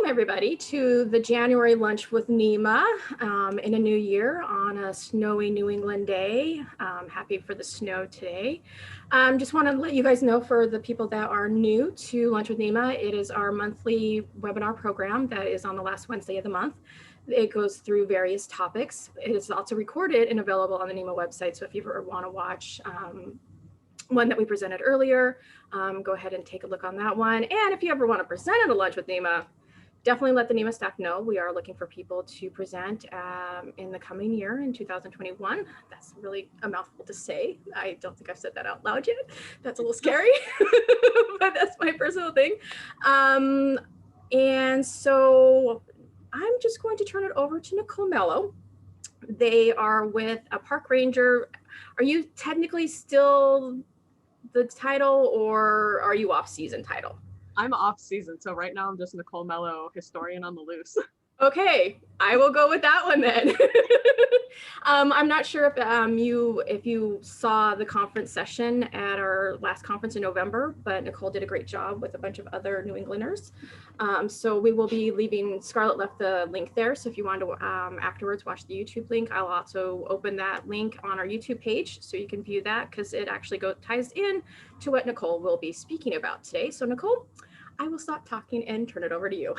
everybody, to the January lunch with Nima in a new year on a snowy New England day. Happy for the snow today. Just want to let you guys know, for the people that are new to Lunch with Nima, it is our monthly webinar program that is on the last Wednesday of the month. It goes through various topics. It is also recorded and available on the Nima website. So if you ever want to watch one that we presented earlier, go ahead and take a look on that one. And if you ever want to present at a lunch with Nima, definitely let the Nima staff know. We are looking for people to present in the coming year in 2021. That's really a mouthful to say. I don't think I've said that out loud yet. That's a little scary, but that's my personal thing. And so I'm just going to turn it over to Nicole Mello. They are with a park ranger. Are you technically still the title, or are you off season title? I'm off season, so right now I'm just Nicole Mello, historian on the loose. Okay, I will go with that one then. I'm not sure if you saw the conference session at our last conference in November, but Nicole did a great job with a bunch of other New Englanders. So we will be leaving, Scarlett left the link there. So if you want to afterwards watch the YouTube link, I'll also open that link on our YouTube page so you can view that, because it actually ties in to what Nicole will be speaking about today. So Nicole, I will stop talking and turn it over to you.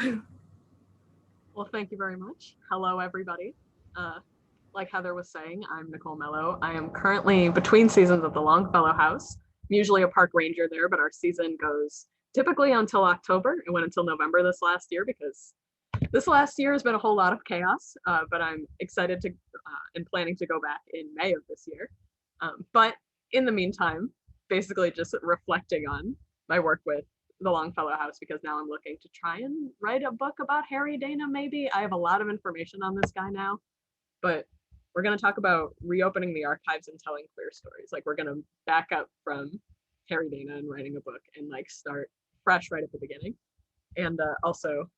Well, thank you very much. Hello, everybody. Like Heather was saying, I'm Nicole Mello. I am currently between seasons at the Longfellow House. I'm usually a park ranger there, but our season goes typically until October. It went until November this last year because this last year has been a whole lot of chaos, but I'm excited to and planning to go back in May of this year. But in the meantime, basically just reflecting on my work with the Longfellow House, because now I'm looking to try and write a book about Harry Dana, maybe. I have a lot of information on this guy now, but we're going to talk about reopening the archives and telling queer stories. Like, we're going to back up from Harry Dana and writing a book and like start fresh right at the beginning. And also,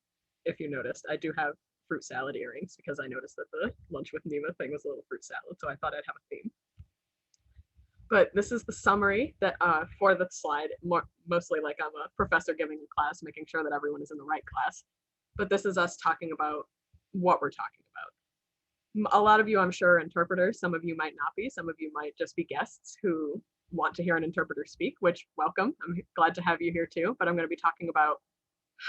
if you noticed, I do have fruit salad earrings because I noticed that the Lunch with Nima thing was a little fruit salad, so I thought I'd have a theme. But this is the summary that for the slide, mostly like I'm a professor giving a class, making sure that everyone is in the right class. But this is us talking about what we're talking about. A lot of you, I'm sure, are interpreters. Some of you might not be. Some of you might just be guests who want to hear an interpreter speak, which, welcome. I'm glad to have you here too. But I'm going to be talking about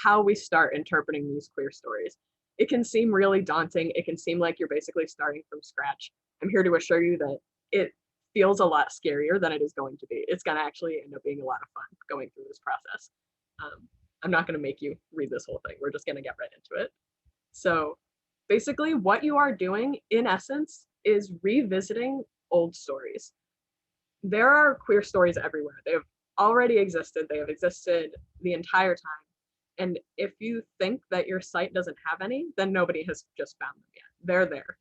how we start interpreting these queer stories. It can seem really daunting. It can seem like you're basically starting from scratch. I'm here to assure you that it feels a lot scarier than it is going to be. It's going to actually end up being a lot of fun going through this process. I'm not going to make you read this whole thing. We're just going to get right into it. So basically what you are doing, in essence, is revisiting old stories. There are queer stories everywhere. They have already existed. They have existed the entire time. And if you think that your site doesn't have any, then nobody has just found them yet. They're there.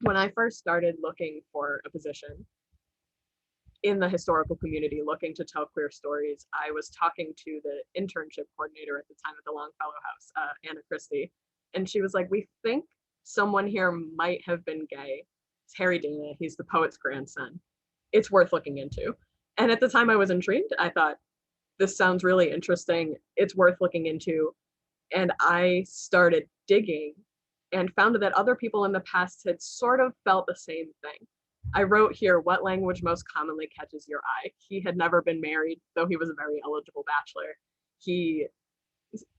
When I first started looking for a position in the historical community, looking to tell queer stories, I was talking to the internship coordinator at the time at the Longfellow House, Anna Christie, and she was like, we think someone here might have been gay. It's Harry Dana. He's the poet's grandson. It's worth looking into. And at the time I was intrigued. I thought, this sounds really interesting. It's worth looking into. And I started digging and found that other people in the past had sort of felt the same thing. I wrote here, what language most commonly catches your eye? He had never been married, though he was a very eligible bachelor.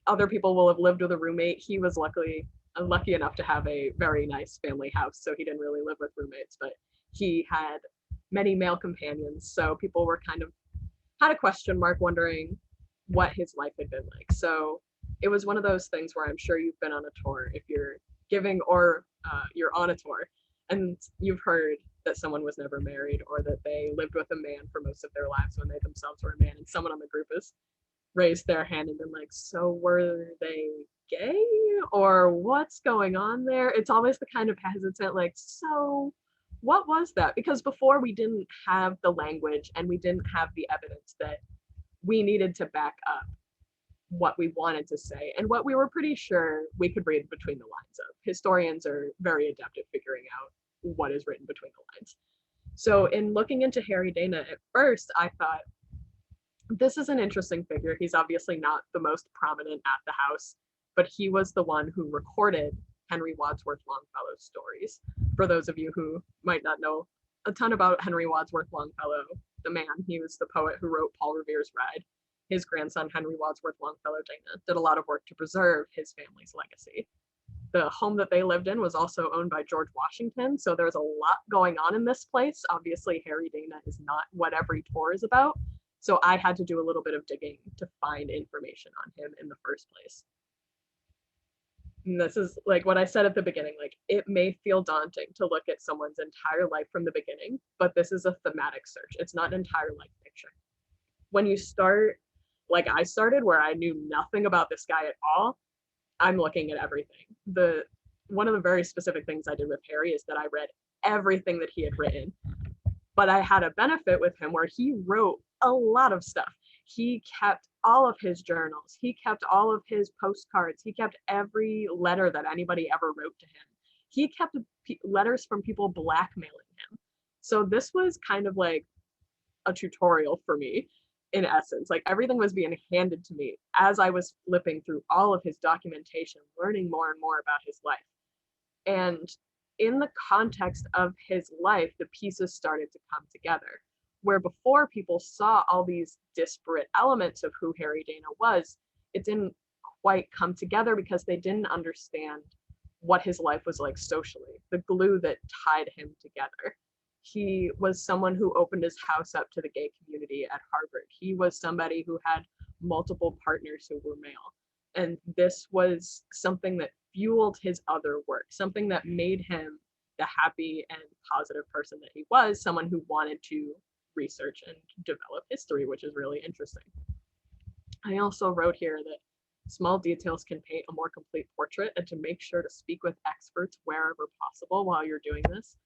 Other people will have lived with a roommate. He was lucky enough to have a very nice family house, so he didn't really live with roommates, but he had many male companions. So people were kind of had a question mark wondering what his life had been like. So it was one of those things where I'm sure you've been on a tour, if you're giving or you're on a tour and you've heard that someone was never married or that they lived with a man for most of their lives when they themselves were a man, and someone on the group has raised their hand and been like, so were they gay or what's going on there? It's always the kind of hesitant, like, so what was that? Because before we didn't have the language and we didn't have the evidence that we needed to back up what we wanted to say and what we were pretty sure we could read between the lines of. Historians are very adept at figuring out what is written between the lines. So in looking into Harry Dana, at first I thought, this is an interesting figure. He's obviously not the most prominent at the house. but he was the one who recorded Henry Wadsworth Longfellow's stories. For those of you who might not know a ton about Henry Wadsworth Longfellow, the man, he was the poet who wrote Paul Revere's Ride. His grandson, Henry Wadsworth Longfellow Dana, did a lot of work to preserve his family's legacy. The home that they lived in was also owned by George Washington, so there's a lot going on in this place. Obviously, Harry Dana is not what every tour is about, so I had to do a little bit of digging to find information on him in the first place. And this is like what I said at the beginning, like it may feel daunting to look at someone's entire life from the beginning, but this is a thematic search. It's not an entire life picture. When you start, like I started, where I knew nothing about this guy at all, I'm looking at everything. One of the very specific things I did with Harry is that I read everything that he had written, but I had a benefit with him where he wrote a lot of stuff. He kept all of his journals. He kept all of his postcards. He kept every letter that anybody ever wrote to him. He kept letters from people blackmailing him. So this was kind of like a tutorial for me, in essence. Like everything was being handed to me as I was flipping through all of his documentation, learning more and more about his life. And in the context of his life, the pieces started to come together. Where before people saw all these disparate elements of who Harry Dana was, it didn't quite come together because they didn't understand what his life was like socially, the glue that tied him together. He was someone who opened his house up to the gay community at Harvard. He was somebody who had multiple partners who were male. And this was something that fueled his other work, something that made him the happy and positive person that he was, someone who wanted to research and develop history, which is really interesting. I also wrote here that small details can paint a more complete portrait, and to make sure to speak with experts wherever possible while you're doing this.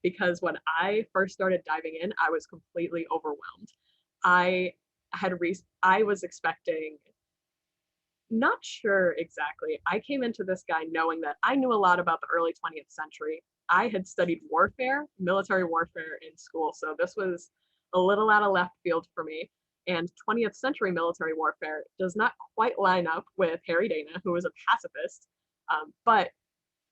Because when I first started diving in, I was completely overwhelmed. I was expecting, not sure exactly. I came into this guy knowing that I knew a lot about the early 20th century. I had studied warfare, military warfare in school, so this was a little out of left field for me. And 20th century military warfare does not quite line up with Harry Dana, who was a pacifist, but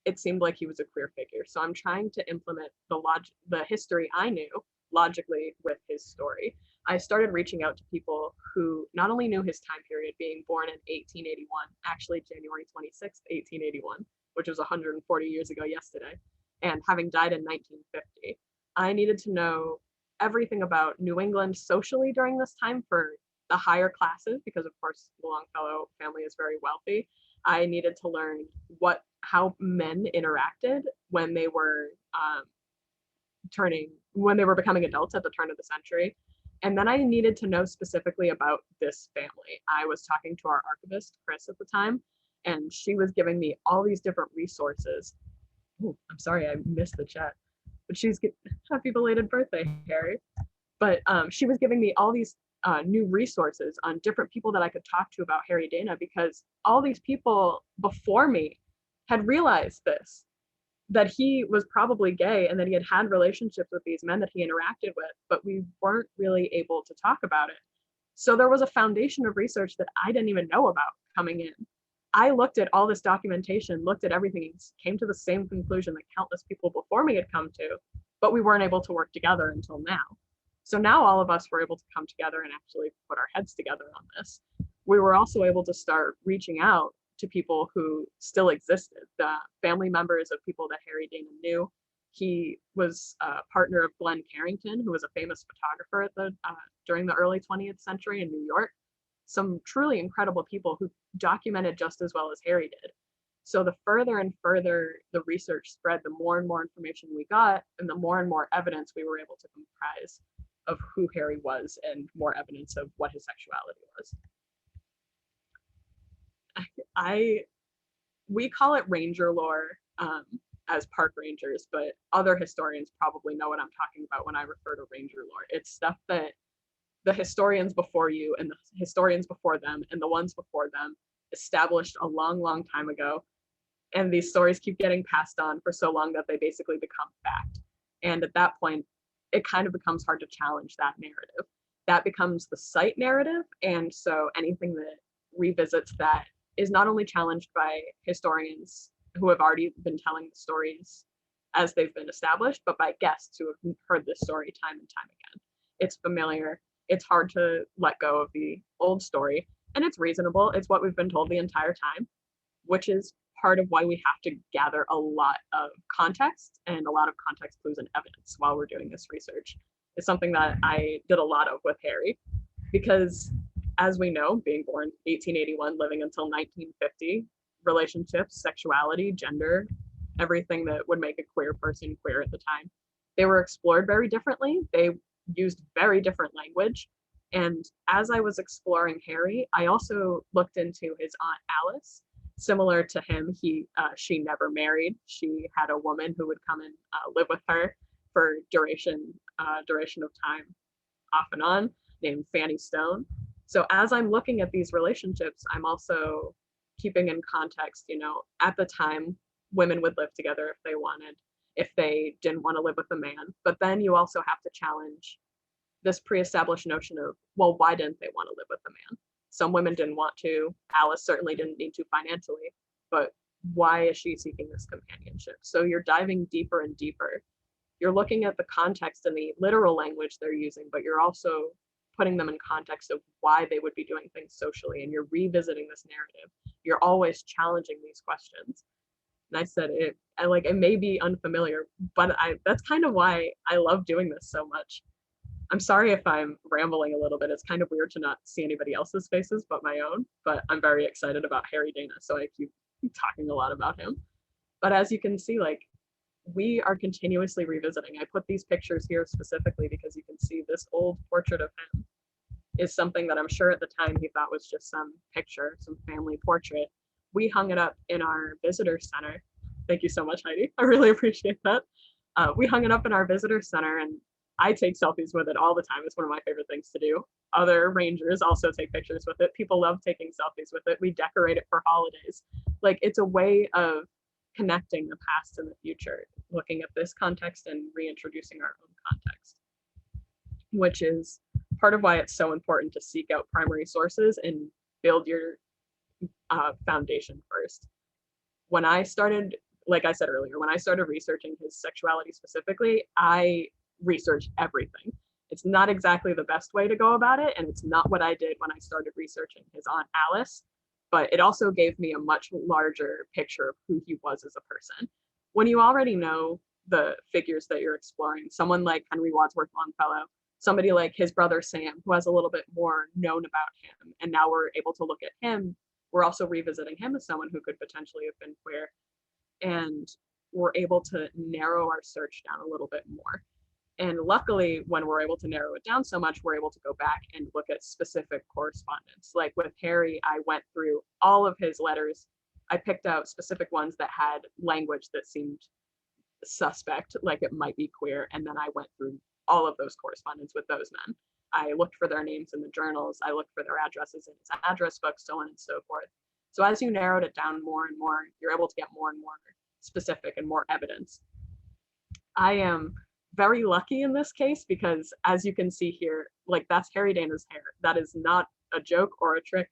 it seemed like he was a queer figure. So I'm trying to implement the history I knew logically with his story. I started reaching out to people who not only knew his time period, being born in 1881, actually January 26th, 1881, which was 140 years ago yesterday, and having died in 1950. I needed to know everything about New England socially during this time for the higher classes, because of course the Longfellow family is very wealthy. I needed to learn how men interacted when they were becoming adults at the turn of the century. And then I needed to know specifically about this family. I was talking to our archivist, Chris, at the time, and she was giving me all these different resources. Ooh, I'm sorry, I missed the chat. But happy belated birthday, Harry. But she was giving me all these new resources on different people that I could talk to about Harry Dana, because all these people before me had realized this, that he was probably gay and that he had relationships with these men that he interacted with, but we weren't really able to talk about it. So there was a foundation of research that I didn't even know about coming in. I looked at all this documentation, looked at everything, and came to the same conclusion that countless people before me had come to, but we weren't able to work together until now. So now all of us were able to come together and actually put our heads together on this. We were also able to start reaching out to people who still existed, the family members of people that Harry Dana knew. He was a partner of Glenn Carrington, who was a famous photographer during the early 20th century in New York. Some truly incredible people who documented just as well as Harry did. So the further and further the research spread, the more and more information we got, and the more and more evidence we were able to comprise of who Harry was, and more evidence of what his sexuality was. We call it ranger lore as park rangers, but other historians probably know what I'm talking about when I refer to ranger lore. It's stuff that the historians before you and the historians before them and the ones before them established a long, long time ago. And these stories keep getting passed on for so long that they basically become fact. And at that point, it kind of becomes hard to challenge that narrative. That becomes the site narrative. And so anything that revisits that is not only challenged by historians who have already been telling the stories as they've been established, but by guests who have heard this story time and time again. It's familiar. It's hard to let go of the old story, and it's reasonable. It's what we've been told the entire time, which is part of why we have to gather a lot of context and a lot of context clues and evidence while we're doing this research. It's something that I did a lot of with Harry, because as we know, being born 1881, living until 1950, relationships, sexuality, gender, everything that would make a queer person queer at the time, they were explored very differently. They used very different language. And as I was exploring Harry, I also looked into his Aunt Alice. Similar to him, she never married. She had a woman who would come and live with her for duration of time, off and on, named Fanny Stone. So as I'm looking at these relationships, I'm also keeping in context, at the time, women would live together if they wanted, if they didn't want to live with a man. But then you also have to challenge this pre-established notion of, well, why didn't they want to live with a man? Some women didn't want to. Alice certainly didn't need to financially, but why is she seeking this companionship? So you're diving deeper and deeper. You're looking at the context and the literal language they're using, but you're also putting them in context of why they would be doing things socially, and you're revisiting this narrative. You're always challenging these questions. And I said it may be unfamiliar, but that's kind of why I love doing this so much. I'm sorry if I'm rambling a little bit. It's kind of weird to not see anybody else's faces but my own, but I'm very excited about Harry Dana, so I keep talking a lot about him. But as you can see, we are continuously revisiting. I put these pictures here specifically because you can see this old portrait of him is something that I'm sure at the time he thought was just some picture, some family portrait. We hung it up in our visitor center. Thank you so much, Heidi. I really appreciate that. We hung it up in our visitor center, and I take selfies with it all the time. It's one of my favorite things to do. Other rangers also take pictures with it. People love taking selfies with it. We decorate it for holidays. It's a way of connecting the past and the future, looking at this context and reintroducing our own context, which is part of why it's so important to seek out primary sources and build your foundation first. When I started, like I said earlier, when I started researching his sexuality specifically, I researched everything. It's not exactly the best way to go about it, and it's not what I did when I started researching his Aunt Alice, but it also gave me a much larger picture of who he was as a person. When you already know the figures that you're exploring, someone like Henry Wadsworth Longfellow, somebody like his brother Sam, who has a little bit more known about him, and now we're able to look at him, we're also revisiting him as someone who could potentially have been queer, and we're able to narrow our search down a little bit more. And luckily, when we're able to narrow it down so much, we're able to go back and look at specific correspondence. Like with Harry, I went through all of his letters. I picked out specific ones that had language that seemed suspect, like it might be queer, and then I went through all of those correspondence with those men. I looked for their names in the journals. I looked for their addresses in his address book, so on and so forth. So as you narrowed it down more and more, you're able to get more and more specific and more evidence. I am very lucky in this case because, as you can see here, that's Harry Dana's hair. That is not a joke or a trick.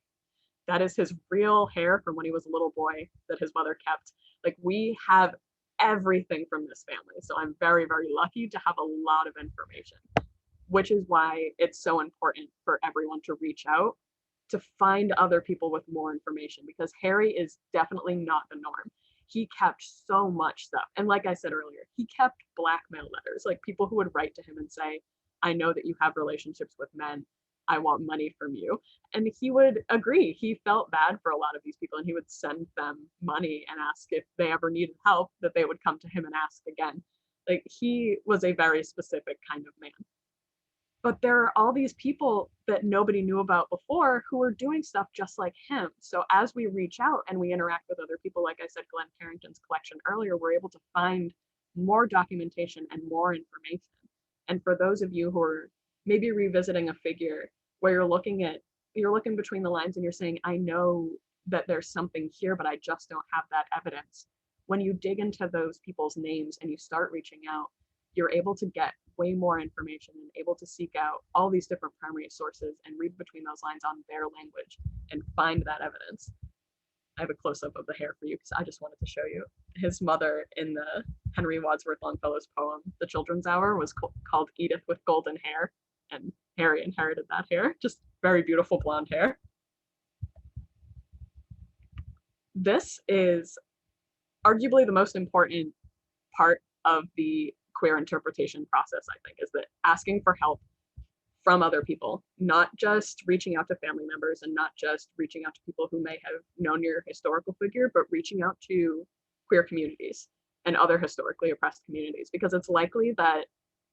That is his real hair from when he was a little boy that his mother kept. We have everything from this family. So I'm very, very lucky to have a lot of information, which is why it's so important for everyone to reach out to find other people with more information, because Harry is definitely not the norm. He kept so much stuff. And like I said earlier, he kept blackmail letters, people who would write to him and say, I know that you have relationships with men. I want money from you. And he would agree. He felt bad for a lot of these people, and he would send them money and ask if they ever needed help, that they would come to him and ask again. He was a very specific kind of man. But there are all these people that nobody knew about before who are doing stuff just like him. So as we reach out and we interact with other people, like I said, Glenn Carrington's collection earlier, we're able to find more documentation and more information. And for those of you who are maybe revisiting a figure where you're looking between the lines and you're saying, I know that there's something here, but I just don't have that evidence. When you dig into those people's names and you start reaching out, you're able to get way more information and able to seek out all these different primary sources and read between those lines on their language and find that evidence. I have a close-up of the hair for you because I just wanted to show you. His mother in the Henry Wadsworth Longfellow's poem, The Children's Hour, was called Edith with Golden Hair, and Harry inherited that hair. Just very beautiful blonde hair. This is arguably the most important part of the queer interpretation process, I think, is that asking for help from other people, not just reaching out to family members and not just reaching out to people who may have known your historical figure, but reaching out to queer communities and other historically oppressed communities, because it's likely that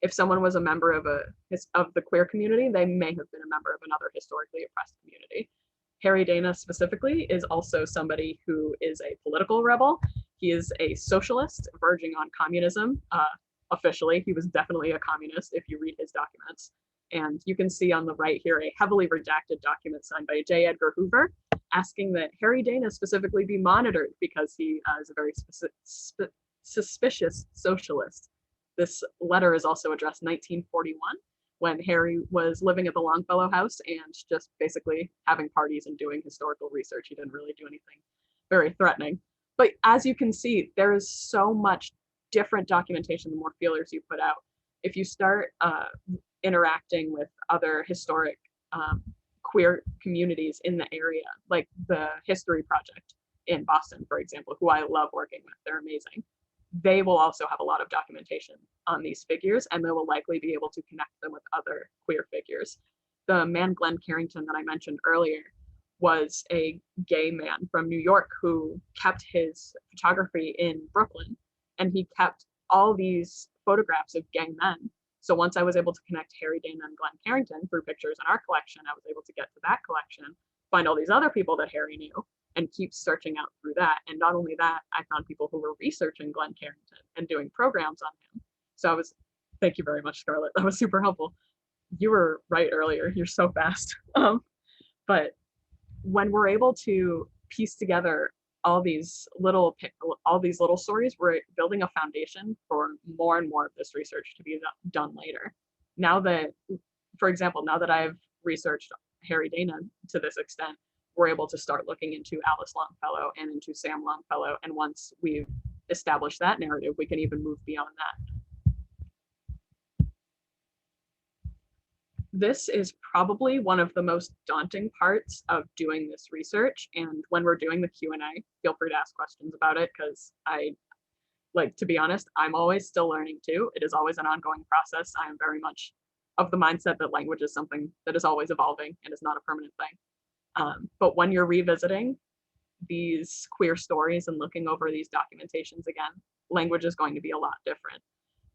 if someone was a member of the queer community, they may have been a member of another historically oppressed community. Harry Dana specifically is also somebody who is a political rebel. He is a socialist verging on communism. Officially, he was definitely a communist if you read his documents. And you can see on the right here a heavily redacted document signed by J. Edgar Hoover asking that Harry Dana specifically be monitored because he is a very suspicious socialist. This letter is also addressed 1941 when Harry was living at the Longfellow House and just basically having parties and doing historical research. He didn't really do anything very threatening. But as you can see, there is so much different documentation the more feelers you put out. If you start interacting with other historic queer communities in the area, like the History Project in Boston, for example, who I love working with, they're amazing. They will also have a lot of documentation on these figures, and they will likely be able to connect them with other queer figures. The man Glenn Carrington that I mentioned earlier was a gay man from New York who kept his photography in Brooklyn, and he kept all these photographs of gay men. So once I was able to connect Harry Dana and Glenn Carrington through pictures in our collection, I was able to get to that collection, find all these other people that Harry knew, and keep searching out through that. And not only that, I found people who were researching Glenn Carrington and doing programs on him. So thank you very much, Scarlett. That was super helpful. You were right earlier. You're so fast. But when we're able to piece together all these little stories, we're building a foundation for more and more of this research to be done later. Now that, for example, now that I've researched Harry Dana to this extent, we're able to start looking into Alice Longfellow and into Sam Longfellow. And once we've established that narrative, we can even move beyond that. This is probably one of the most daunting parts of doing this research. And when we're doing the Q&A, feel free to ask questions about it, because to be honest, I'm always still learning too. It is always an ongoing process. I am very much of the mindset that language is something that is always evolving and is not a permanent thing. But when you're revisiting these queer stories and looking over these documentations again, language is going to be a lot different.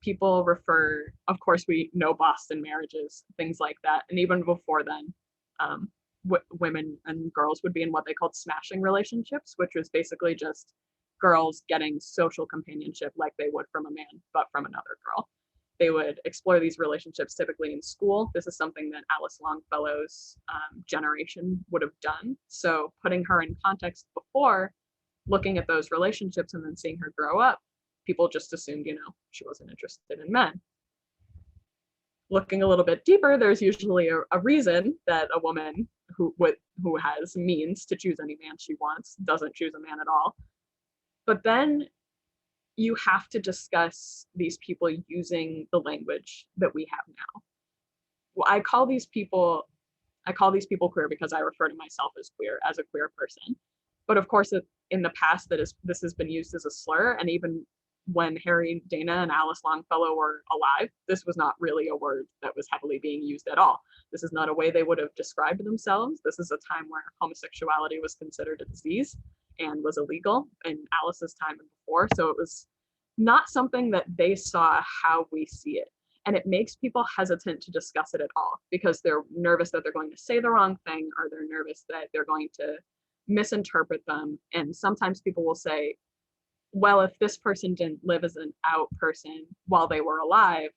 People refer, of course, we know Boston marriages, things like that. And even before then, women and girls would be in what they called smashing relationships, which was basically just girls getting social companionship like they would from a man, but from another girl. They would explore these relationships typically in school. This is something that Alice Longfellow's generation would have done. So putting her in context before, looking at those relationships and then seeing her grow up, people just assumed, she wasn't interested in men. Looking a little bit deeper, there's usually a reason that a woman who has means to choose any man she wants doesn't choose a man at all. But then you have to discuss these people using the language that we have now. Well, I call these people queer because I refer to myself as a queer person. But of course, in the past, this has been used as a slur, and even when Harry Dana and Alice Longfellow were alive, this was not really a word that was heavily being used at all. This is not a way they would have described themselves. This is a time where homosexuality was considered a disease and was illegal in Alice's time and before. So it was not something that they saw how we see it. And it makes people hesitant to discuss it at all because they're nervous that they're going to say the wrong thing, or they're nervous that they're going to misinterpret them. And sometimes people will say, well, if this person didn't live as an out person while they were alive,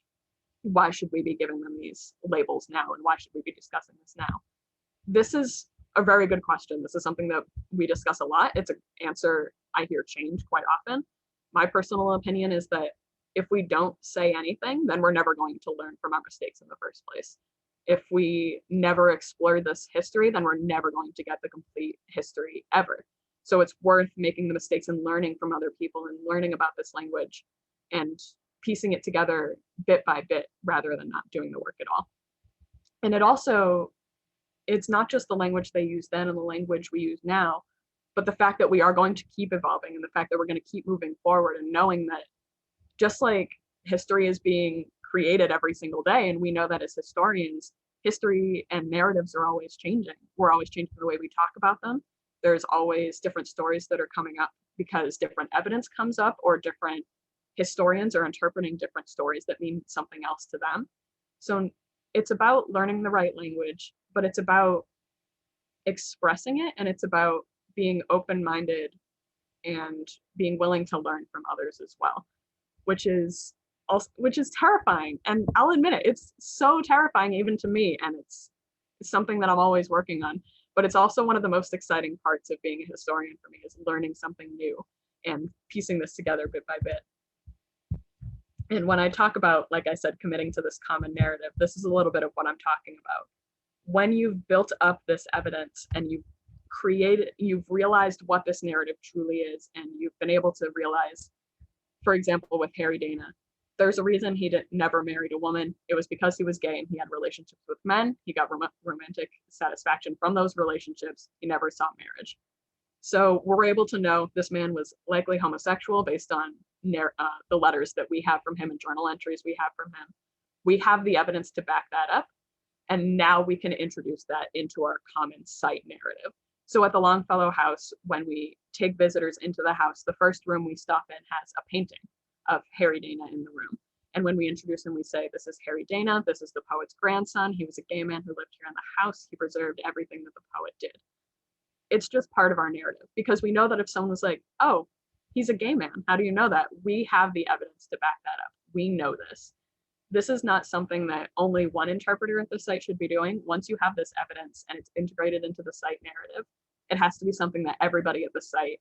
why should we be giving them these labels now? And why should we be discussing this now? This is a very good question. This is something that we discuss a lot. It's an answer I hear change quite often. My personal opinion is that if we don't say anything, then we're never going to learn from our mistakes in the first place. If we never explore this history, then we're never going to get the complete history ever. So it's worth making the mistakes and learning from other people and learning about this language and piecing it together bit by bit rather than not doing the work at all. And it's not just the language they used then and the language we use now, but the fact that we are going to keep evolving and the fact that we're going to keep moving forward and knowing that just like history is being created every single day, and we know that as historians, history and narratives are always changing. We're always changing the way we talk about them. There's always different stories that are coming up because different evidence comes up or different historians are interpreting different stories that mean something else to them. So it's about learning the right language, but it's about expressing it, and it's about being open-minded and being willing to learn from others as well, which is terrifying. And I'll admit it, it's so terrifying even to me, and it's something that I'm always working on. But it's also one of the most exciting parts of being a historian for me, is learning something new and piecing this together bit by bit. And when I talk about, like I said, committing to this common narrative, this is a little bit of what I'm talking about. When you've built up this evidence and you've realized what this narrative truly is, and you've been able to realize, for example, with Harry Dana, there's a reason he never married a woman. It was because he was gay and he had relationships with men. He got romantic satisfaction from those relationships. He never sought marriage. So we're able to know this man was likely homosexual based on the letters that we have from him and journal entries we have from him. We have the evidence to back that up. And now we can introduce that into our common site narrative. So at the Longfellow House, when we take visitors into the house, the first room we stop in has a painting of Harry Dana in the room. And when we introduce him, we say, this is Harry Dana. This is the poet's grandson. He was a gay man who lived here in the house. He preserved everything that the poet did. It's just part of our narrative, because we know that if someone was like, oh, he's a gay man, how do you know that? We have the evidence to back that up. We know this. This is not something that only one interpreter at the site should be doing. Once you have this evidence and it's integrated into the site narrative, it has to be something that everybody at the site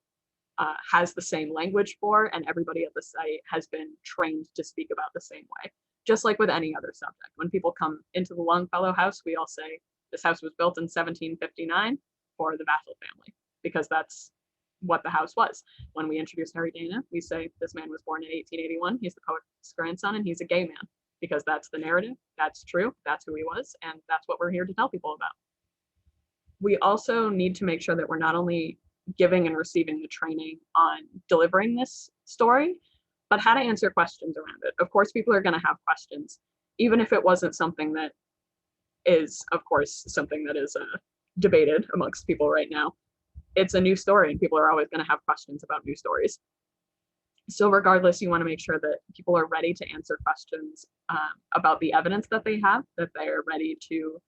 has the same language for, and everybody at the site has been trained to speak about the same way. Just like with any other subject. When people come into the Longfellow House, we all say, this house was built in 1759 for the Vassal family, because that's what the house was. When we introduce Harry Dana, we say, this man was born in 1881. He's the poet's grandson, and he's a gay man, because that's the narrative. That's true. That's who he was. And that's what we're here to tell people about. We also need to make sure that we're not only giving and receiving the training on delivering this story, but how to answer questions around it. Of course, people are going to have questions, even if it wasn't something that is, of course, something that is debated amongst people right now. It's a new story, and people are always going to have questions about new stories. So regardless, you want to make sure that people are ready to answer questions about the evidence that they have, that they're ready to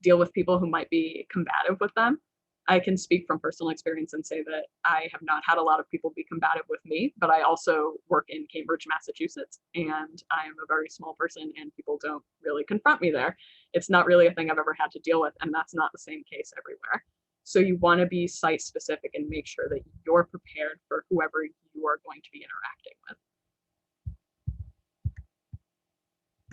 deal with people who might be combative with them. I can speak from personal experience and say that I have not had a lot of people be combative with me, but I also work in Cambridge, Massachusetts, and I am a very small person, and people don't really confront me there. It's not really a thing I've ever had to deal with, and that's not the same case everywhere. So you want to be site specific and make sure that you're prepared for whoever you are going to be interacting with.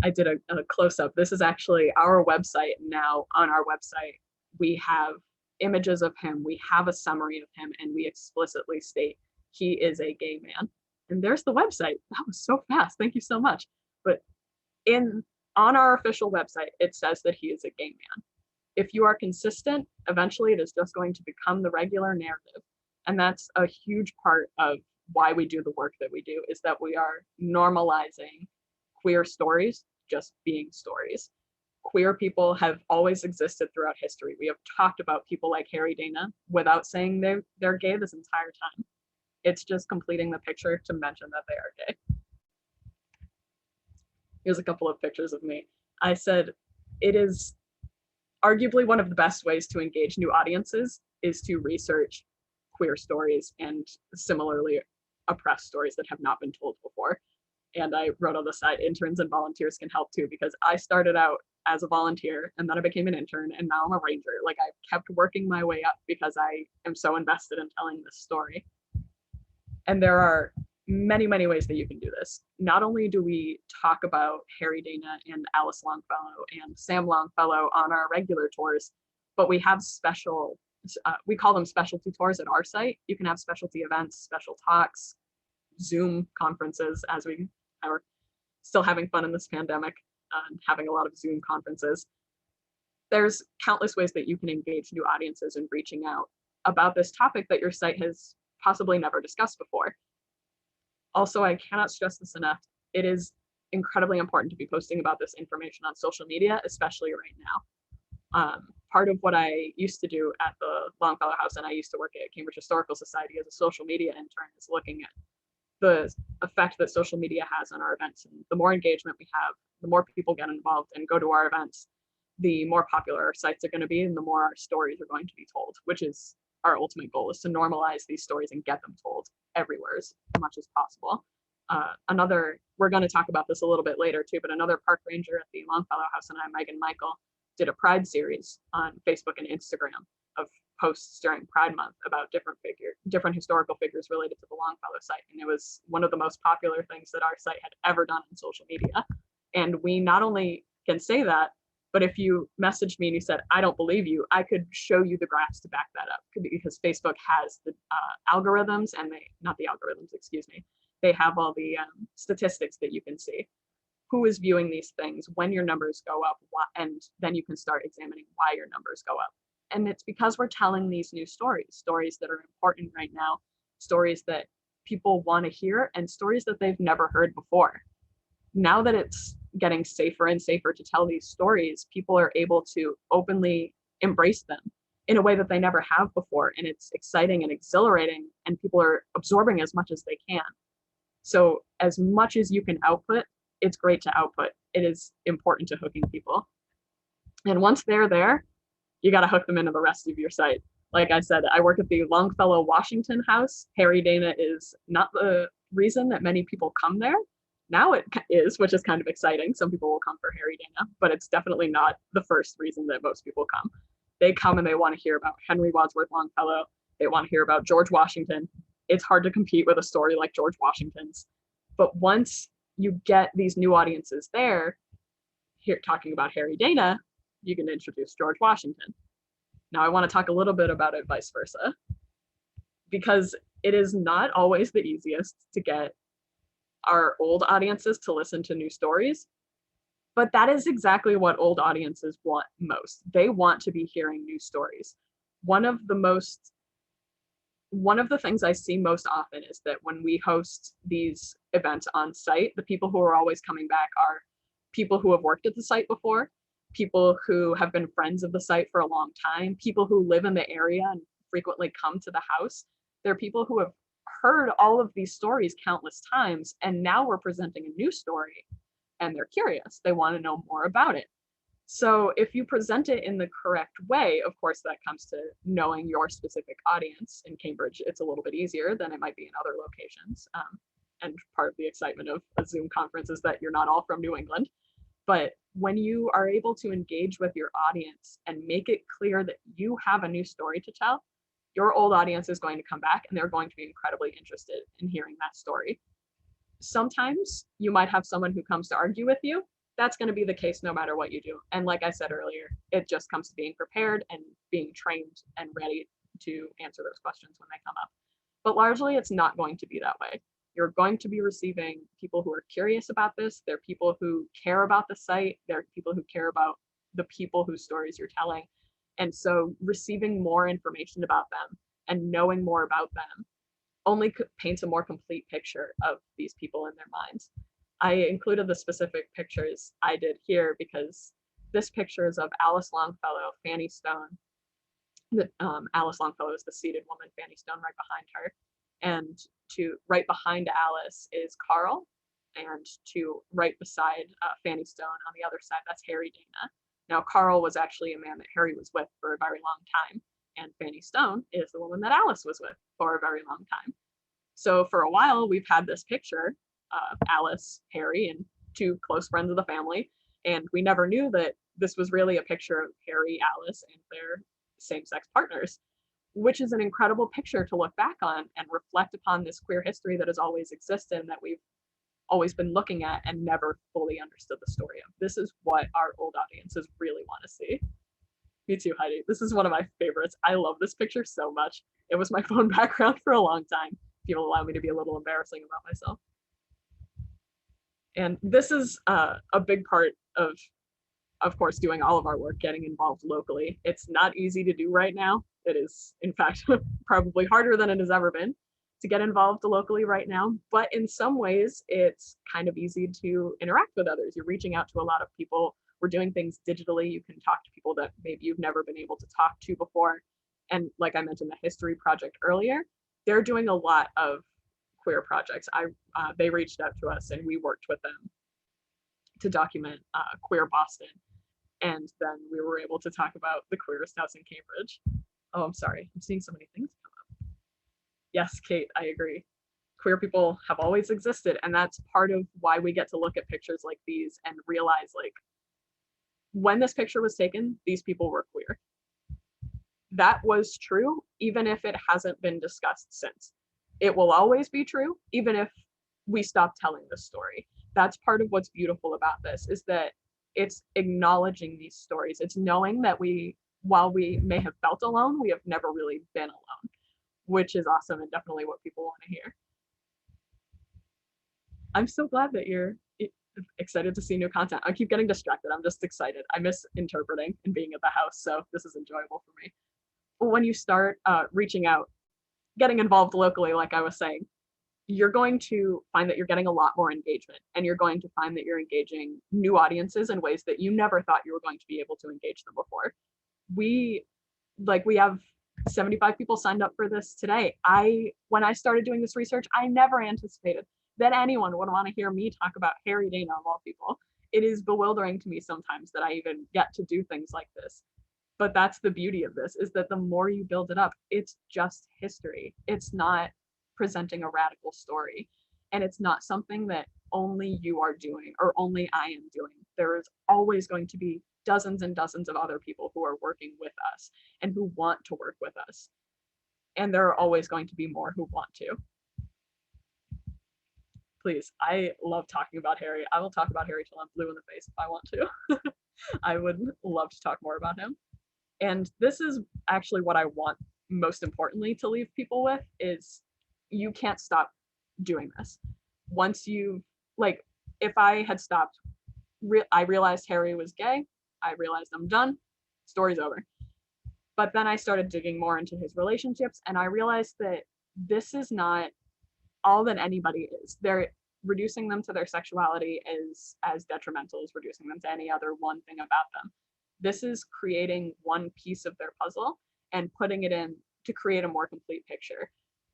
I did a close-up. This is actually our website now. On our website, we have images of him, we have a summary of him, and we explicitly state he is a gay man. And there's the website. That was so fast. Thank you so much. But on our official website, it says that he is a gay man. If you are consistent, eventually it is just going to become the regular narrative. And that's a huge part of why we do the work that we do, is that we are normalizing queer stories just being stories. Queer people have always existed throughout history. We have talked about people like Harry Dana without saying they're gay this entire time. It's just completing the picture to mention that they are gay. Here's a couple of pictures of me. I said, it is arguably one of the best ways to engage new audiences is to research queer stories and similarly oppressed stories that have not been told before. And I wrote on the side, interns and volunteers can help too, because I started out as a volunteer and then I became an intern and now I'm a ranger. Like, I've kept working my way up because I am so invested in telling this story. And there are many, many ways that you can do this. Not only do we talk about Harry Dana and Alice Longfellow and Sam Longfellow on our regular tours, but we have special we call them specialty tours at our site. You can have specialty events, special talks, Zoom conferences, as we are still having fun in this pandemic, having a lot of Zoom conferences. There's countless ways that you can engage new audiences in reaching out about this topic that your site has possibly never discussed before. Also, I cannot stress this enough. It is incredibly important to be posting about this information on social media, especially right now. Part of what I used to do at the Longfellow House, and I used to work at Cambridge Historical Society as a social media intern, is looking at the effect that social media has on our events. And the more engagement we have, the more people get involved and go to our events, the more popular our sites are going to be and the more our stories are going to be told, which is our ultimate goal, is to normalize these stories and get them told everywhere as much as possible. We're going to talk about this a little bit later too, but another park ranger at the Longfellow House and I, Megan Michael, did a Pride series on Facebook and Instagram of posts during Pride Month about different historical figures related to the Longfellow site. And it was one of the most popular things that our site had ever done on social media. And we not only can say that, but if you messaged me and you said, I don't believe you, I could show you the graphs to back that up, because Facebook has the algorithms and they have all the statistics that you can see. Who is viewing these things, when your numbers go up, and then you can start examining why your numbers go up. And it's because we're telling these new stories that are important right now, stories that people want to hear, and stories that they've never heard before. Now that it's getting safer and safer to tell these stories, people are able to openly embrace them in a way that they never have before. And it's exciting and exhilarating, and people are absorbing as much as they can. So as much as you can output, it's great to output. It is important to hooking people. And once they're there, you got to hook them into the rest of your site. Like I said, I work at the Longfellow Washington House. Harry Dana is not the reason that many people come there. Now it is, which is kind of exciting. Some people will come for Harry Dana, but it's definitely not the first reason that most people come. They come and they want to hear about Henry Wadsworth Longfellow. They want to hear about George Washington. It's hard to compete with a story like George Washington's. But once you get these new audiences there, here talking about Harry Dana, you can introduce George Washington. Now I want to talk a little bit about it vice versa, because it is not always the easiest to get our old audiences to listen to new stories, but that is exactly what old audiences want most. They want to be hearing new stories. One of the things I see most often is that when we host these events on site, the people who are always coming back are people who have worked at the site before, people who have been friends of the site for a long time, people who live in the area and frequently come to the house. They're people who have heard all of these stories countless times, and now we're presenting a new story, and they're curious. They want to know more about it. So if you present it in the correct way, of course, that comes to knowing your specific audience. In Cambridge, it's a little bit easier than it might be in other locations. And part of the excitement of a Zoom conference is that you're not all from New England. But when you are able to engage with your audience and make it clear that you have a new story to tell, your old audience is going to come back and they're going to be incredibly interested in hearing that story. Sometimes you might have someone who comes to argue with you. That's going to be the case no matter what you do. And like I said earlier, it just comes to being prepared and being trained and ready to answer those questions when they come up. But largely, it's not going to be that way. You're going to be receiving people who are curious about this. They're people who care about the site. They're people who care about the people whose stories you're telling. And so receiving more information about them and knowing more about them only paints a more complete picture of these people in their minds. I included the specific pictures I did here because this picture is of Alice Longfellow, Fanny Stone. Alice Longfellow is the seated woman, Fanny Stone right behind her. And to right behind Alice is Carl, and to right beside Fanny Stone on the other side, that's Harry Dana. Now, Carl was actually a man that Harry was with for a very long time, and Fanny Stone is the woman that Alice was with for a very long time. So for a while, we've had this picture, Alice, Harry, and two close friends of the family, and we never knew that this was really a picture of Harry, Alice, and their same-sex partners, which is an incredible picture to look back on and reflect upon this queer history that has always existed and that we've always been looking at and never fully understood the story of. This is what our old audiences really want to see. Me too, Heidi. This is one of my favorites. I love this picture so much. It was my phone background for a long time. If you'll allow me to be a little embarrassing about myself. And this is a big part of course, doing all of our work, getting involved locally. It's not easy to do right now. It is, in fact, probably harder than it has ever been to get involved locally right now. But in some ways, it's kind of easy to interact with others. You're reaching out to a lot of people. We're doing things digitally. You can talk to people that maybe you've never been able to talk to before. And like I mentioned, the history project earlier, they're doing a lot of queer projects. They reached out to us and we worked with them to document queer Boston. And then we were able to talk about the queerest house in Cambridge. Oh, I'm sorry. I'm seeing so many things come up. Yes, Kate, I agree. Queer people have always existed. And that's part of why we get to look at pictures like these and realize, like, when this picture was taken, these people were queer. That was true, even if it hasn't been discussed since. It will always be true, even if we stop telling the story. That's part of what's beautiful about this, is that it's acknowledging these stories. It's knowing that while we may have felt alone, we have never really been alone, which is awesome and definitely what people want to hear. I'm so glad that you're excited to see new content. I keep getting distracted. I'm just excited. I miss interpreting and being at the house, so this is enjoyable for me. When you start reaching out, getting involved locally, like I was saying, you're going to find that you're getting a lot more engagement, and you're going to find that you're engaging new audiences in ways that you never thought you were going to be able to engage them before. We have 75 people signed up for this today. When I started doing this research, I never anticipated that anyone would want to hear me talk about Harry Dana of all people. It is bewildering to me sometimes that I even get to do things like this. But that's the beauty of this, is that the more you build it up, it's just history. It's not presenting a radical story. And it's not something that only you are doing or only I am doing. There is always going to be dozens and dozens of other people who are working with us and who want to work with us. And there are always going to be more who want to. Please, I love talking about Harry. I will talk about Harry till I'm blue in the face if I want to. I would love to talk more about him. And this is actually what I want most importantly to leave people with, is you can't stop doing this. Once you, like, if I had stopped, I realized Harry was gay, I realized I'm done, story's over. But then I started digging more into his relationships, and I realized that this is not all that anybody is. They're reducing them to their sexuality is as detrimental as reducing them to any other one thing about them. This is creating one piece of their puzzle and putting it in to create a more complete picture.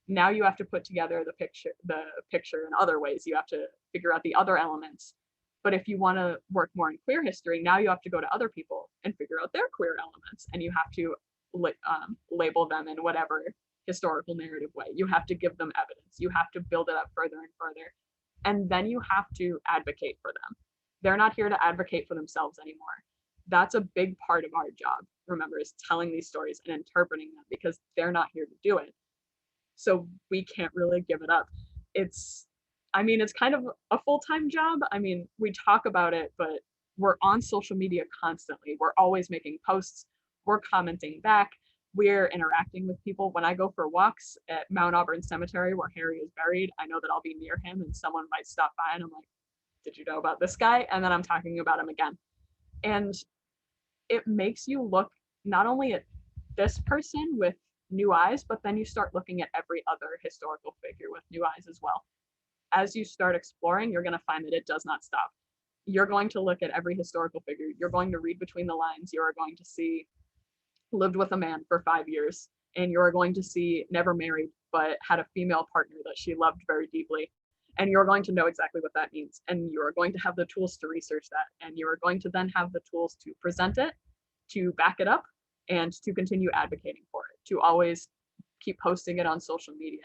Now you have to put together the picture in other ways. You have to figure out the other elements. But if you want to work more in queer history, now you have to go to other people and figure out their queer elements, and you have to label them in whatever historical narrative way. You have to give them evidence. You have to build it up further and further. And then you have to advocate for them. They're not here to advocate for themselves anymore. That's a big part of our job, remember, is telling these stories and interpreting them, because they're not here to do it. So we can't really give it up. It's kind of a full-time job. We talk about it, but we're on social media constantly. We're always making posts. We're commenting back. We're interacting with people. When I go for walks at Mount Auburn Cemetery, where Harry is buried, I know that I'll be near him and someone might stop by and I'm like, did you know about this guy? And then I'm talking about him again. And it makes you look not only at this person with new eyes, but then you start looking at every other historical figure with new eyes as well. As you start exploring, you're going to find that it does not stop. You're going to look at every historical figure. You're going to read between the lines. You are going to see lived with a man for 5 years, and you're going to see never married, but had a female partner that she loved very deeply. And you're going to know exactly what that means. And you're going to have the tools to research that. And you're going to then have the tools to present it, to back it up, and to continue advocating for it, to always keep posting it on social media,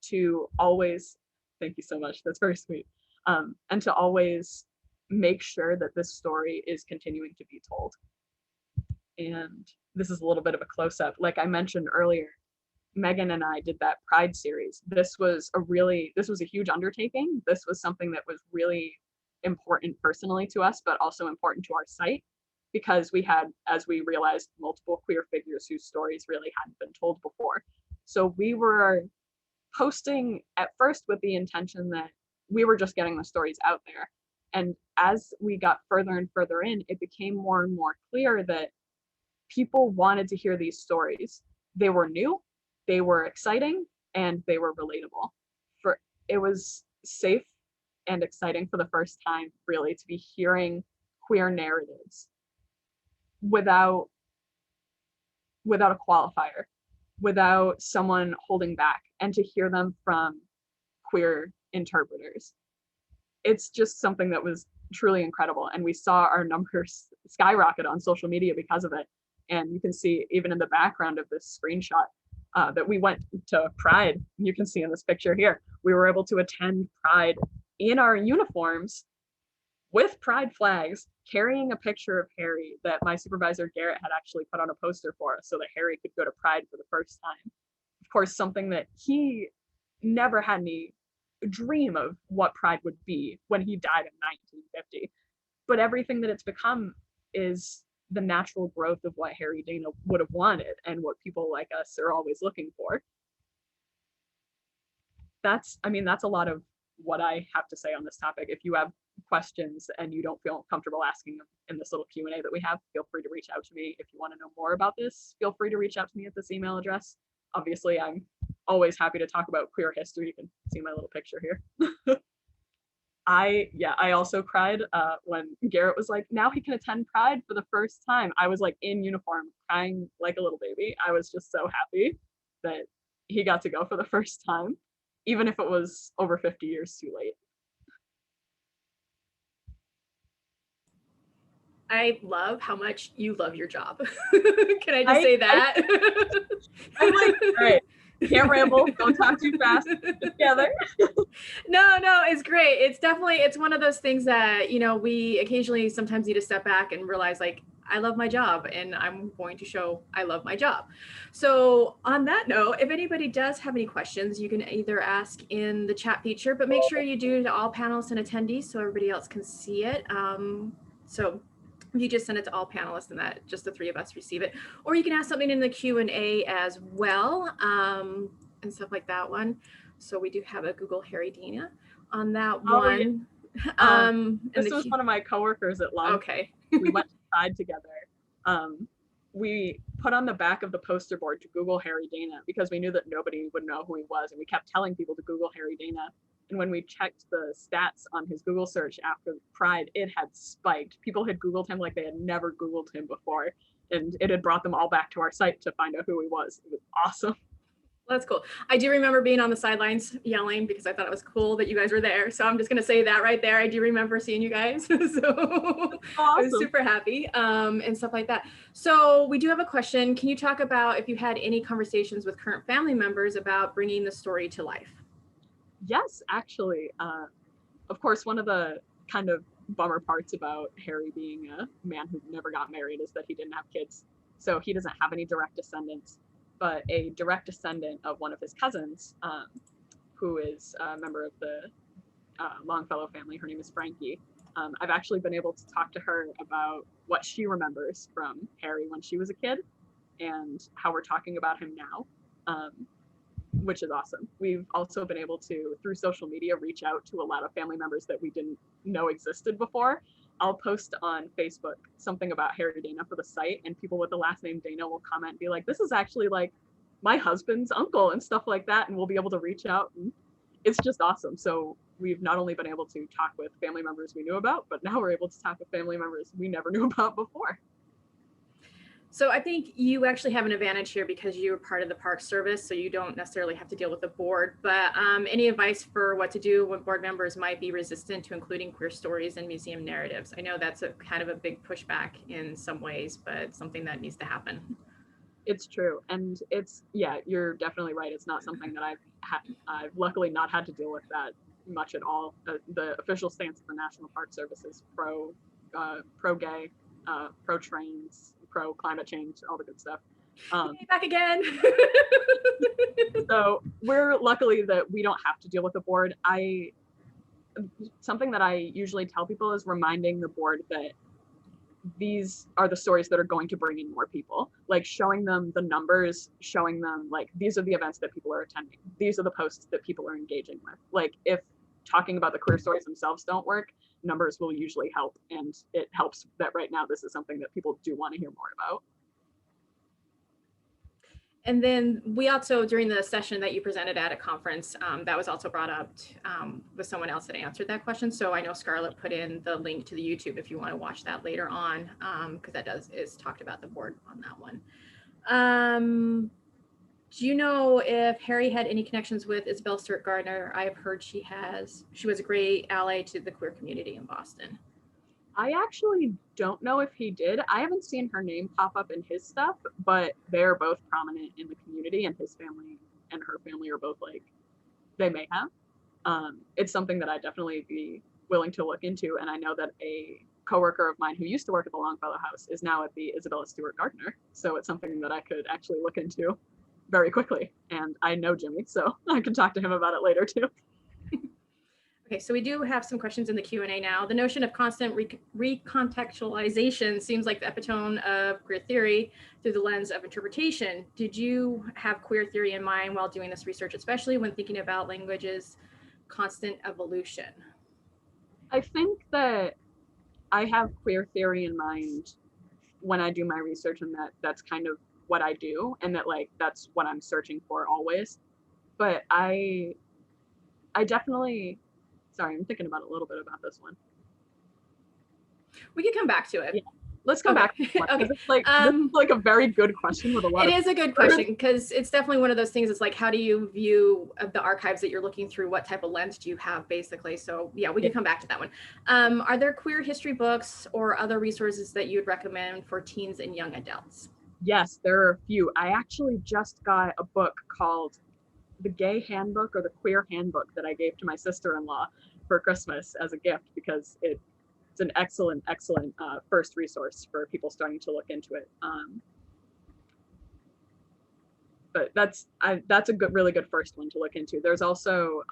to always, thank you so much, that's very sweet, and to always make sure that this story is continuing to be told. And this is a little bit of a close-up. Like I mentioned earlier, Megan and I did that Pride series. This was a huge undertaking. This was something that was really important personally to us, but also important to our site, because we had, as we realized, multiple queer figures whose stories really hadn't been told before. So we were posting at first with the intention that we were just getting the stories out there. And as we got further and further in, it became more and more clear that people wanted to hear these stories. They were new, they were exciting, and they were relatable. It was safe and exciting for the first time, really, to be hearing queer narratives without a qualifier, without someone holding back, and to hear them from queer interpreters. It's just something that was truly incredible, and we saw our numbers skyrocket on social media because of it. And you can see even in the background of this screenshot that we went to Pride. You can see in this picture here, we were able to attend Pride in our uniforms with Pride flags, carrying a picture of Harry that my supervisor Garrett had actually put on a poster for us so that Harry could go to Pride for the first time. Of course, something that he never had any dream of what Pride would be when he died in 1950. But everything that it's become is the natural growth of what Harry Dana would have wanted and what people like us are always looking for. That's a lot of what I have to say on this topic. If you have questions and you don't feel comfortable asking them in this little Q&A that we have, feel free to reach out to me. If you want to know more about this, feel free to reach out to me at this email address. Obviously, I'm always happy to talk about queer history. You can see my little picture here. I also cried when Garrett was like, now he can attend Pride for the first time. I was like in uniform, crying like a little baby. I was just so happy that he got to go for the first time, even if it was over 50 years too late. I love how much you love your job. Can I just say that? I'm like, all right, can't ramble, don't talk too fast, together. No, it's great. It's one of those things that, we occasionally sometimes need to step back and realize, like, I love my job and I'm going to show I love my job. So on that note, if anybody does have any questions, you can either ask in the chat feature, but make sure you do to all panelists and attendees so everybody else can see it. So you just send it to all panelists and that just the three of us receive it. Or you can ask something in the Q&A as well, and stuff like that one. So we do have a Google Harry Dana on that one. Yeah. This was one of my coworkers at lunch. Okay. We went to Pride together. We put on the back of the poster board to Google Harry Dana because we knew that nobody would know who he was, and we kept telling people to Google Harry Dana. And when we checked the stats on his Google search after Pride, it had spiked. People had Googled him like they had never Googled him before, and it had brought them all back to our site to find out who he was. It was awesome. That's cool. I do remember being on the sidelines yelling because I thought it was cool that you guys were there. So I'm just going to say that right there. I do remember seeing you guys. So awesome. I was super happy and stuff like that. So we do have a question. Can you talk about if you had any conversations with current family members about bringing the story to life? Yes, actually. Of course, one of the kind of bummer parts about Harry being a man who never got married is that he didn't have kids. So he doesn't have any direct descendants. But a direct descendant of one of his cousins, who is a member of the Longfellow family. Her name is Frankie. I've actually been able to talk to her about what she remembers from Harry when she was a kid and how we're talking about him now, which is awesome. We've also been able to, through social media, reach out to a lot of family members that we didn't know existed before. I'll post on Facebook something about Harry Dana for the site, and people with the last name Dana will comment and be like, this is actually like my husband's uncle and stuff like that, and we'll be able to reach out, and it's just awesome. So we've not only been able to talk with family members we knew about, but now we're able to talk with family members we never knew about before. So I think you actually have an advantage here because you're part of the Park Service, so you don't necessarily have to deal with the board. But any advice for what to do when board members might be resistant to including queer stories in museum narratives? I know that's a kind of a big pushback in some ways, but something that needs to happen. It's true, and you're definitely right. It's not something that I've luckily not had to deal with that much at all. The official stance of the National Park Service is pro-gay, pro-trans, pro-climate change, all the good stuff. Back again. So we're luckily that we don't have to deal with the board. Something that I usually tell people is reminding the board that these are the stories that are going to bring in more people, like showing them the numbers, showing them like these are the events that people are attending, these are the posts that people are engaging with. Like if talking about the queer stories themselves don't work, numbers will usually help, and it helps that right now this is something that people do want to hear more about. And then we also, during the session that you presented at a conference, that was also brought up with someone else that answered that question. So I know Scarlett put in the link to the YouTube if you want to watch that later on, because that is talked about the board on that one. Do you know if Harry had any connections with Isabelle Gardner? I have heard she has. She was a great ally to the queer community in Boston. I actually don't know if he did. I haven't seen her name pop up in his stuff, but they're both prominent in the community, and his family and her family are both like, they may have. It's something that I'd definitely be willing to look into, and I know that a coworker of mine who used to work at the Longfellow House is now at the Isabelle Gardner, so it's something that I could actually look into very quickly. And I know Jimmy, so I can talk to him about it later too. Okay, so we do have some questions in the Q&A now. The notion of constant recontextualization seems like the epitome of queer theory through the lens of interpretation. Did you have queer theory in mind while doing this research, especially when thinking about language's constant evolution? I think that I have queer theory in mind when I do my research, and that's kind of what I do, and that like that's what I'm searching for always. But I definitely, sorry, I'm thinking about a little bit about this one. We can come back to it. Yeah. Let's come back. Okay. It's like, this is like a very good question with a lot. It is a good question, because it's definitely one of those things. It's like, how do you view the archives that you're looking through? What type of lens do you have, basically? So yeah, we can come back to that one. Are there queer history books or other resources that you'd recommend for teens and young adults? Yes, there are a few. I actually just got a book called The Gay Handbook, or The Queer Handbook, that I gave to my sister-in-law for Christmas as a gift, because it's an excellent first resource for people starting to look into it. But that's a really good first one to look into. There's also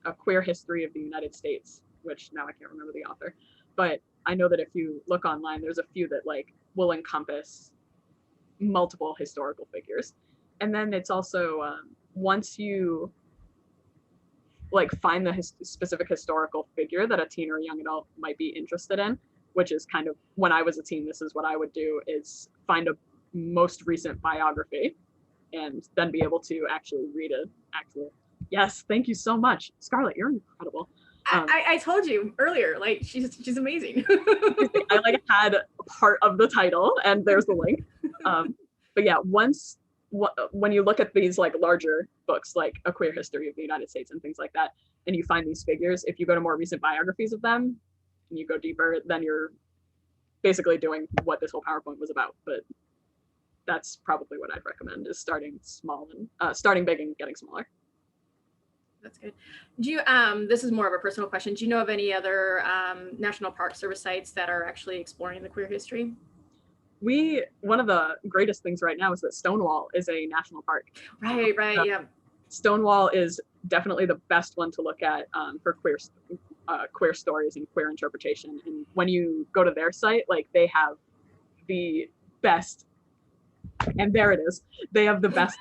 A Queer History of the United States, which now I can't remember the author, but I know that if you look online, there's a few that like will encompass multiple historical figures. And then it's also once you like find the specific historical figure that a teen or a young adult might be interested in, which is kind of, when I was a teen, this is what I would do, is find a most recent biography and then be able to actually read an actual. Yes, thank you so much, Scarlett, you're incredible. I told you earlier, like she's amazing. I like had part of the title, and there's the link. But yeah, when you look at these like larger books, like A Queer History of the United States and things like that, and you find these figures, if you go to more recent biographies of them and you go deeper, then you're basically doing what this whole PowerPoint was about. But that's probably what I'd recommend, is starting small and starting big and getting smaller. That's good. Do you, this is more of a personal question, do you know of any other National Park Service sites that are actually exploring the queer history? One of the greatest things right now is that Stonewall is a national park. Right, yeah. Stonewall is definitely the best one to look at for queer stories and queer interpretation. And when you go to their site, like they have the best, and there it is, they have the best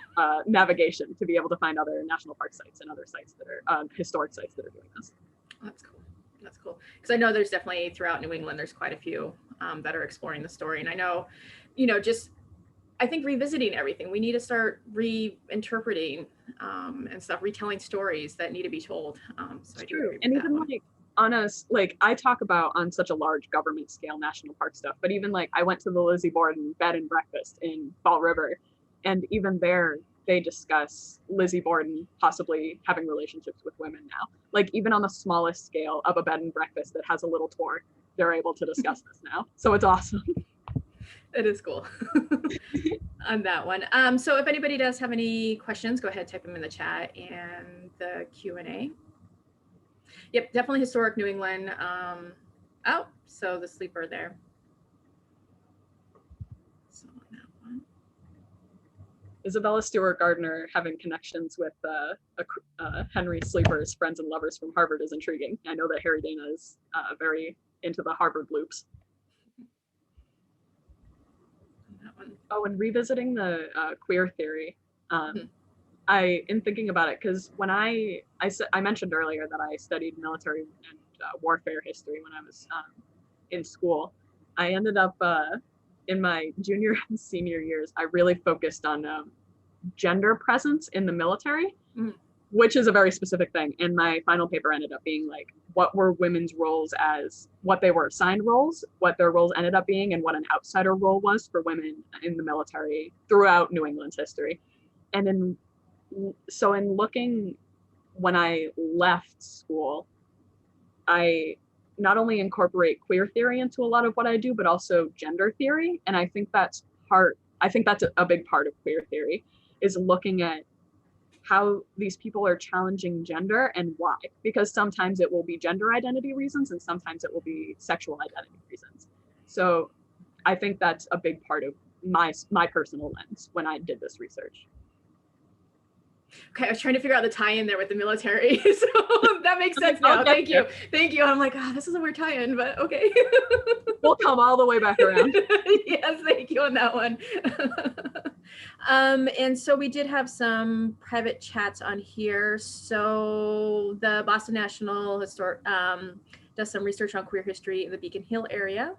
navigation to be able to find other national park sites and other sites that are historic sites that are doing this. That's cool. That's cool. Because I know there's definitely throughout New England, there's quite a few that are exploring the story. And I know, just I think revisiting everything, we need to start reinterpreting and stuff, retelling stories that need to be told. So I do agree with and that even one. like on us, like I talk about on such a large government scale national park stuff, but even like I went to the Lizzie Borden bed and breakfast in Fall River, and even there they discuss Lizzie Borden possibly having relationships with women now. Like even on the smallest scale of a bed and breakfast that has a little tour, they're able to discuss this now. So it's awesome. It is cool on that one. So if anybody does have any questions, go ahead, type them in the chat and the Q&A. Yep, definitely historic New England. Oh, so the sleeper there. So on that one. Isabelle Gardner having connections with Henry Sleeper's friends and lovers from Harvard is intriguing. I know that Harry Dana is very into the Harvard loops. Oh, and revisiting the queer theory, Mhm. in thinking about it, because when I mentioned earlier that I studied military and warfare history when I was in school, I ended up in my junior and senior years, I really focused on gender presence in the military, Mhm. which is a very specific thing. And my final paper ended up being like, what were women's roles as what they were assigned roles, what their roles ended up being, and what an outsider role was for women in the military throughout New England's history. And in looking, when I left school, I not only incorporate queer theory into a lot of what I do, but also gender theory. And I think that's a big part of queer theory, is looking at how these people are challenging gender and why. Because sometimes it will be gender identity reasons and sometimes it will be sexual identity reasons. So I think that's a big part of my personal lens when I did this research. Okay, I was trying to figure out the tie-in there with the military, so that makes sense now. Thank you. Thank you. I'm like, oh, this is a weird tie-in, but okay. We'll come all the way back around. Yes, thank you on that one. And so we did have some private chats on here. So the Boston National Historic does some research on queer history in the Beacon Hill area,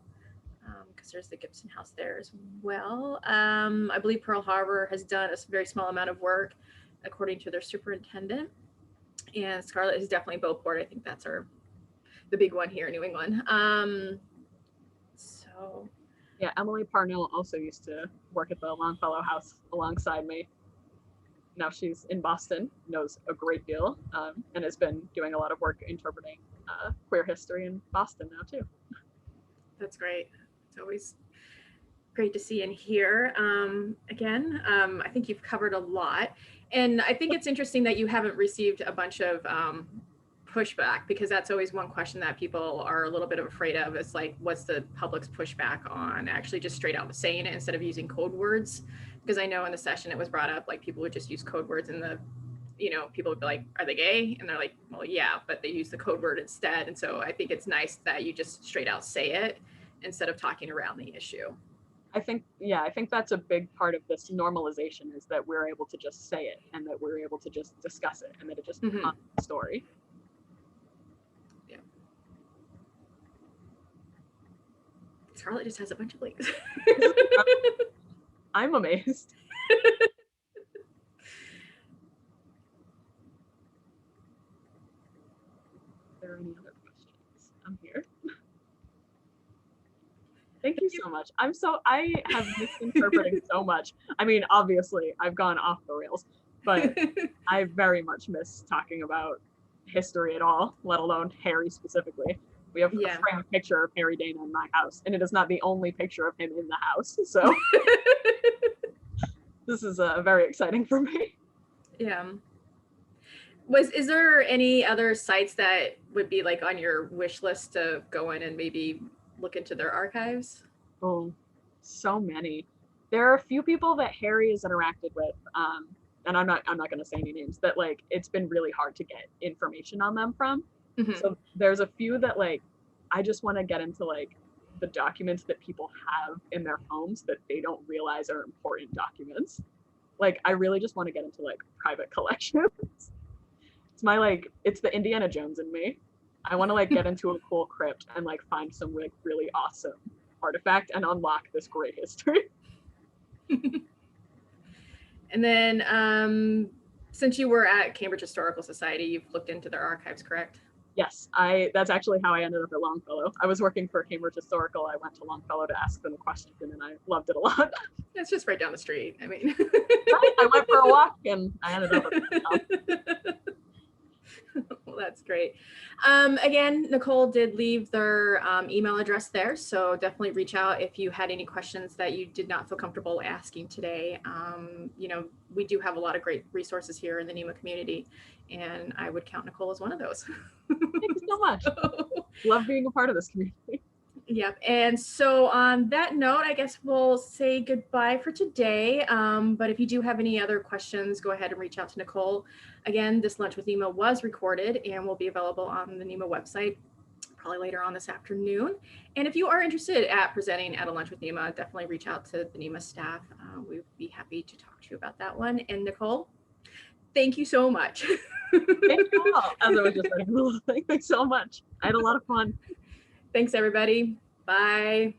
because there's the Gibson House there as well. I believe Pearl Harbor has done a very small amount of work, according to their superintendent. And Scarlett is definitely Beauport. I think that's the big one here in New England. So yeah, Emily Parnell also used to work at the Longfellow House alongside me. Now she's in Boston, knows a great deal, and has been doing a lot of work interpreting queer history in Boston now too. That's great. It's always great to see and hear. Again, I think you've covered a lot. And I think it's interesting that you haven't received a bunch of pushback, because that's always one question that people are a little bit afraid of. It's like, what's the public's pushback on actually just straight out saying it instead of using code words? Because I know in the session it was brought up, like people would just use code words and people would be like, are they gay? And they're like, well, yeah, but they use the code word instead. And so I think it's nice that you just straight out say it instead of talking around the issue. I think that's a big part of this normalization, is that we're able to just say it and that we're able to just discuss it and that it just becomes a story. Yeah. Scarlett just has a bunch of links. I'm amazed. Are there any other questions? I'm here. Thank you so much. I have misinterpreted so much. I mean, obviously, I've gone off the rails, but I very much miss talking about history at all, let alone Harry specifically. We have a framed picture of Harry Dana in my house, and it is not the only picture of him in the house. So this is very exciting for me. Yeah. Is there any other sites that would be like on your wish list to go in and maybe look into their archives? Oh, so many. There are a few people that Harry has interacted with, and I'm not going to say any names, that like it's been really hard to get information on them from. Mm-hmm. So there's a few that like I just want to get into like the documents that people have in their homes that they don't realize are important documents. Like I really just want to get into like private collections. It's the Indiana Jones in me. I want to like get into a cool crypt and like find some like really awesome artifact and unlock this great history. And then since you were at Cambridge Historical Society, you've looked into their archives, correct? Yes, that's actually how I ended up at Longfellow. I was working for Cambridge Historical. I went to Longfellow to ask them a question and I loved it a lot. It's just right down the street. I mean, I went for a walk and I ended up at Well, that's great. Again, Nicole did leave their email address there, so definitely reach out if you had any questions that you did not feel comfortable asking today. We do have a lot of great resources here in the NEMA community, and I would count Nicole as one of those. Thank you so much. Love being a part of this community. Yep. And so on that note, I guess we'll say goodbye for today. But if you do have any other questions, go ahead and reach out to Nicole. Again, this Lunch with NEMA was recorded and will be available on the NEMA website probably later on this afternoon. And if you are interested at presenting at a lunch with NEMA, definitely reach out to the NEMA staff. We would be happy to talk to you about that one. And Nicole, thank you so much. Thank you all. As I was just saying, thank you so much. I had a lot of fun. Thanks, everybody. Bye.